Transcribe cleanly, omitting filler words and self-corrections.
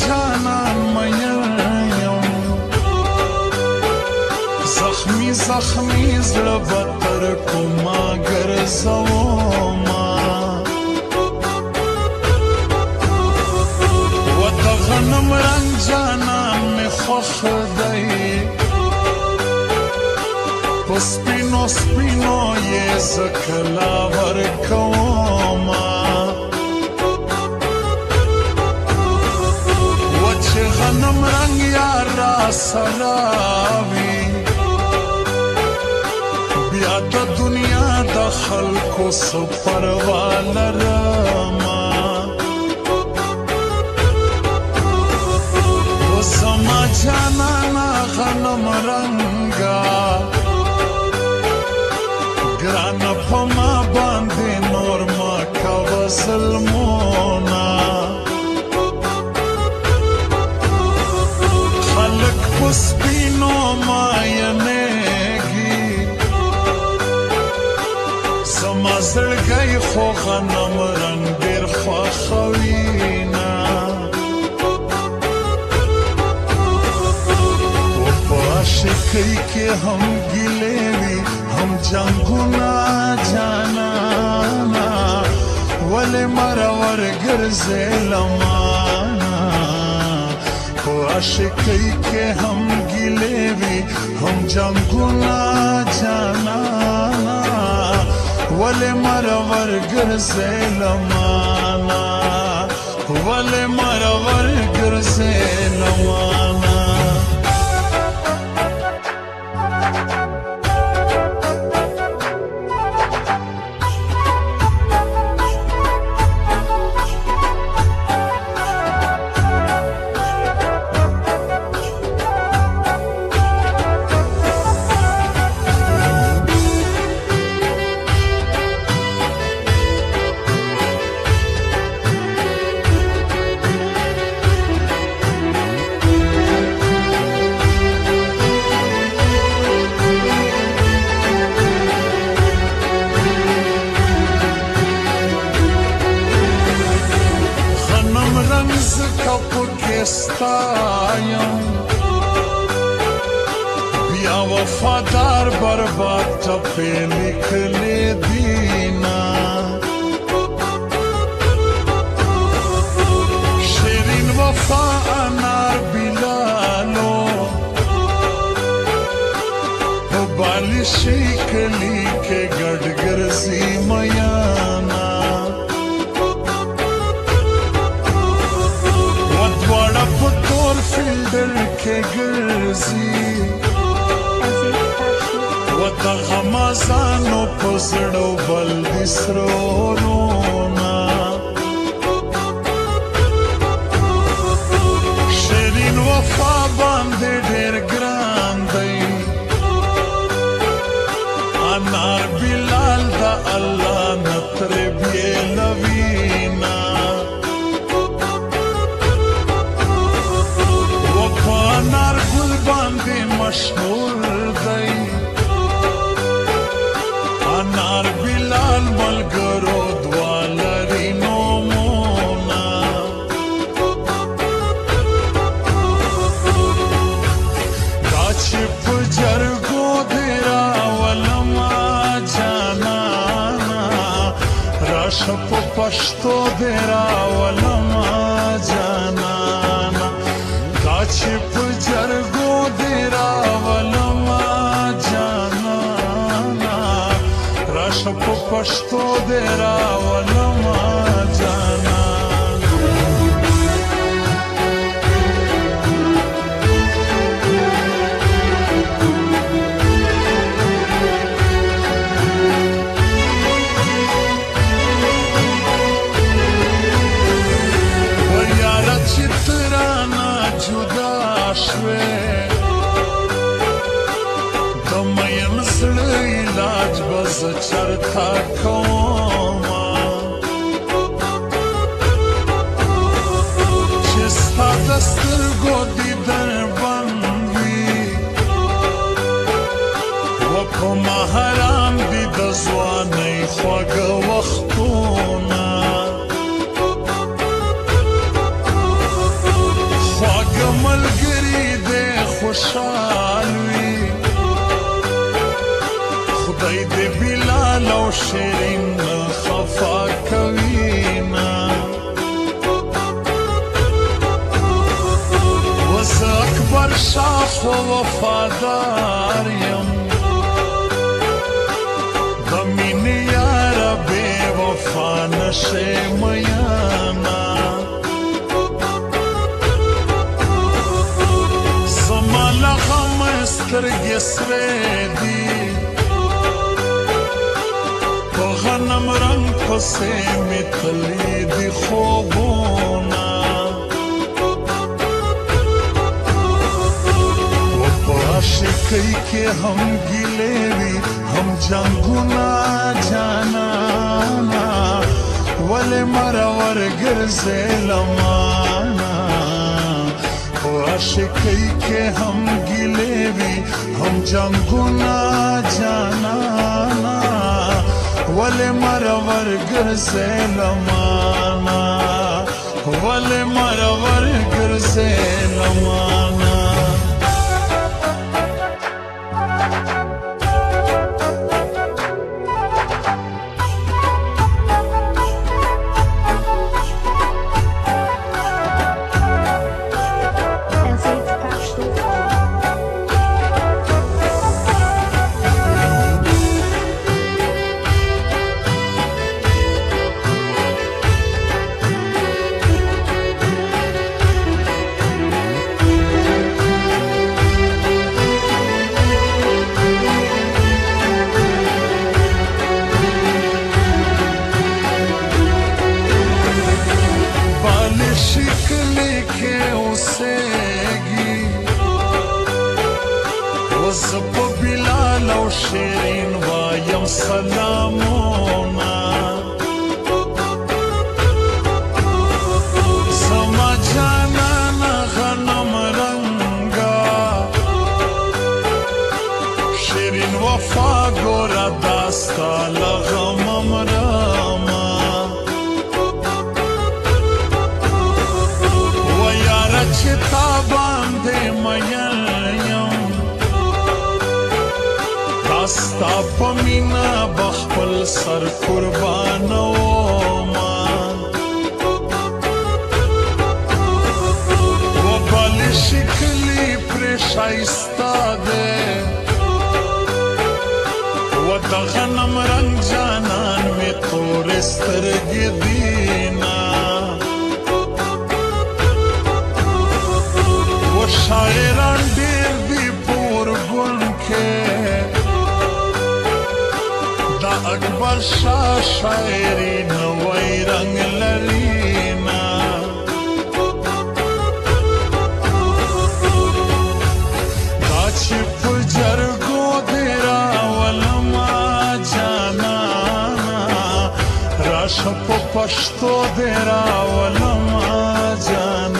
جانان مین یم زخمی زخمی زړه به تر کومه ګرځومه و د غنم رنګ جانان مې خوښ دی په سپینو سپینو یې زه کله ورکومه و چې غنم رنګ یار را سره وي بیا د دنیا د خلکو څه پروا لرمه و زما جانانه غنم رنګه ګرانه په ما باندې نور مه کوه ظلمونه خلک په سپینو ماینېږي زما زړګی خو غنم رنګ ډېر خوښوینه و په عاشقۍ کې هم ګیلې وي هم جنګونه جانانه ولې مرور ګرځې لمانه په عاشقۍ کې هم ګیلې وي هم جنګونه جانانه ولې مرور ګرځې لمانه ولې مرور ګرځې لمانه زکه پکې ستایم بیا وفادار برباد ټپې لیکلې دینه شیرین وفا انار بلالو په بالشي کلي کې ګډ ګرځي میانا فیلډر کې ګرځي و د غمازانو په زړو بل دي سرورونه شیرین وفا باندې ډېر ګران دی انار بلال د الله نه ترې بېلوینه انار ګل باندې مشهور دی انار بلال ملګرو دوا لري نومونه دا چې په جرګو دې راولمه جانانه راشه په پښتو دې راولمه جانانه دا چې په جرګو دې راولمه جانانه راشه په پښتو دې راولمه جانانه و یاره چې ته رانه جدا شوې د مین زړه علاج به زه چرته کومه چې ستا د سترګو دیدن بند وي و په ما حرام دي د ځوانۍ خواږه وختونه خوشحال وي خدای دې بلال او شیرین خفا کوي نه وز اکبر شاه خو وفادار یم د مینې یاره بې وفا نشې میانا زما له غمه سترګې سرې دي په غنم رنګ پسې مې تللي دي خوبونه و په عاشقۍ کې هم ګیلې وي هم جنګونه جانانا ولې مرور ګرځې لمانا په عاشقۍ کې هم ګیلې وي هم جنګونه جانانا ولې مرور ګرځې لمانا ولې مرور ګرځې لمانا शिकले के उसेगी वज़ब बिलाल और शिरीन वायम सलामोना समा जाना ना गनम रंगा शिरीन वफा गोरा दास्ता लगम रामा چې تا باندې مین یم دا ستا په مینه به خپل سر قربانومه و بلې شکلي پرې ښایسته دی و د غنم رنګ جانان مې تورې سترګې دینه شاعران ډېر دي پورګون کې دا اکبر شاه شاعري نوی رنګ لري نه دا چې په جرګو دې راولما جانانا راشه په پښتو دې راولما جانانا